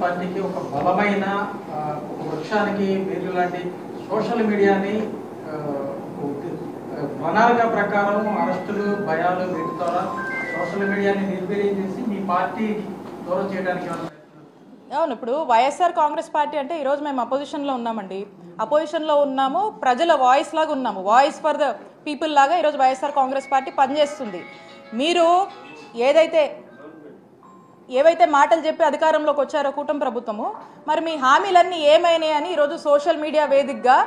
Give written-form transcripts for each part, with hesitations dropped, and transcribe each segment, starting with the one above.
పార్టీకి ఒక బలమైన వృక్షానికి వేరు లాంటి సోషల్ మీడియాని ప్రణాళిక ప్రకారం అరెస్టులు భయాలు వీటి ద్వారా సోషల్ మీడియాని నిర్వీర్యం చేసి మీ పార్టీ దూరం చేయడానికి అవును. ఇప్పుడు వైఎస్ఆర్ కాంగ్రెస్ పార్టీ అంటే ఈరోజు మేము అపోజిషన్లో ఉన్నామండి. అపోజిషన్లో ఉన్నాము, ప్రజల వాయిస్ లాగా ఉన్నాము, వాయిస్ ఫర్ ద పీపుల్ లాగా ఈరోజు వైఎస్ఆర్ కాంగ్రెస్ పార్టీ పనిచేస్తుంది. మీరు ఏవైతే మాటలు చెప్పి అధికారంలోకి వచ్చారో కూటమి ప్రభుత్వము, మరి మీ హామీలన్నీ ఏమైనాయి అని ఈరోజు సోషల్ మీడియా వేదికగా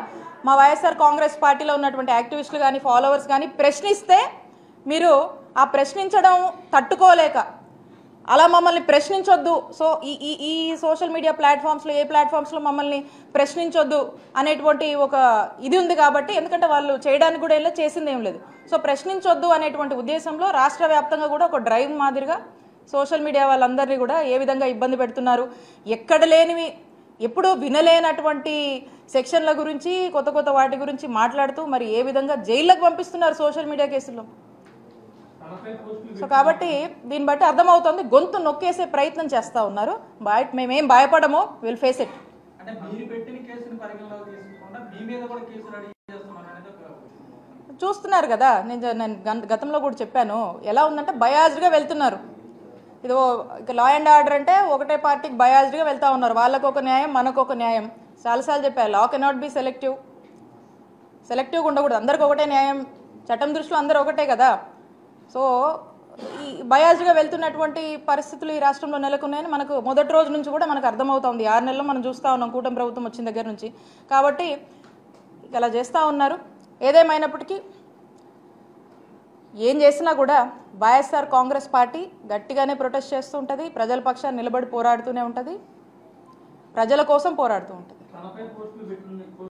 మా వైఎస్ఆర్ కాంగ్రెస్ పార్టీలో ఉన్నటువంటి యాక్టివిస్టులు కానీ ఫాలోవర్స్ కానీ ప్రశ్నిస్తే మీరు ఆ ప్రశ్నించడం తట్టుకోలేక అలా మమ్మల్ని ప్రశ్నించొద్దు, సో ఈ సోషల్ మీడియా ప్లాట్ఫామ్స్లో ఏ ప్లాట్ఫామ్స్లో మమ్మల్ని ప్రశ్నించొద్దు అనేటువంటి ఒక ఇది ఉంది కాబట్టి, ఎందుకంటే వాళ్ళు చేయడానికి కూడా ఇలా చేసింది ఏం లేదు. సో ప్రశ్నించొద్దు అనేటువంటి ఉద్దేశంలో రాష్ట్ర వ్యాప్తంగా కూడా ఒక డ్రైవ్ మాదిరిగా సోషల్ మీడియా వాళ్ళందరినీ కూడా ఏ విధంగా ఇబ్బంది పెడుతున్నారు, ఎక్కడ లేనివి ఎప్పుడూ వినలేనటువంటి సెక్షన్ల గురించి కొత్త కొత్త వాటి గురించి మాట్లాడుతూ మరి ఏ విధంగా జైల్లోకి పంపిస్తున్నారు సోషల్ మీడియా కేసుల్లో. సో కాబట్టి దీన్ని బట్టి అర్థమవుతుంది, గొంతు నొక్కేసే ప్రయత్నం చేస్తూ ఉన్నారు. మేమేం భయపడము, విల్ ఫేస్ ఇట్. చూస్తున్నారు కదా, నేను గతంలో కూడా చెప్పాను, ఎలా ఉందంటే బయాజ్డ్గా వెళ్తున్నారు. ఇది లా అండ్ ఆర్డర్ అంటే ఒకటే పార్టీకి బయాజ్డ్గా వెళ్తూ ఉన్నారు. వాళ్ళకు ఒక న్యాయం, మనకు ఒక న్యాయం. చాలాసార్లు చెప్పారు, లా కెనాట్ బి సెలెక్టివ్గా ఉండకూడదు, అందరికి ఒకటే న్యాయం, చట్టం దృష్టిలో అందరూ ఒకటే కదా. సో ఈ బయాజ్డ్గా వెళ్తున్నటువంటి పరిస్థితులు ఈ రాష్ట్రంలో నెలకొన్నాయని మనకు మొదటి రోజు నుంచి కూడా మనకు అర్థమవుతుంది. 6 నెలల్లో మనం చూస్తూ ఉన్నాం కూటమి ప్రభుత్వం వచ్చిన దగ్గర నుంచి. కాబట్టి ఇలా చేస్తూ ఉన్నారు. ఏదేమైనప్పటికీ ఏం చేసినా కూడా వైఎస్ఆర్ కాంగ్రెస్ పార్టీ గట్టిగానే ప్రొటెస్ట్ చేస్తూ ఉంటుంది, ప్రజల పక్షాన్ని నిలబడి పోరాడుతూనే ఉంటుంది, ప్రజల కోసం పోరాడుతూ ఉంటుంది.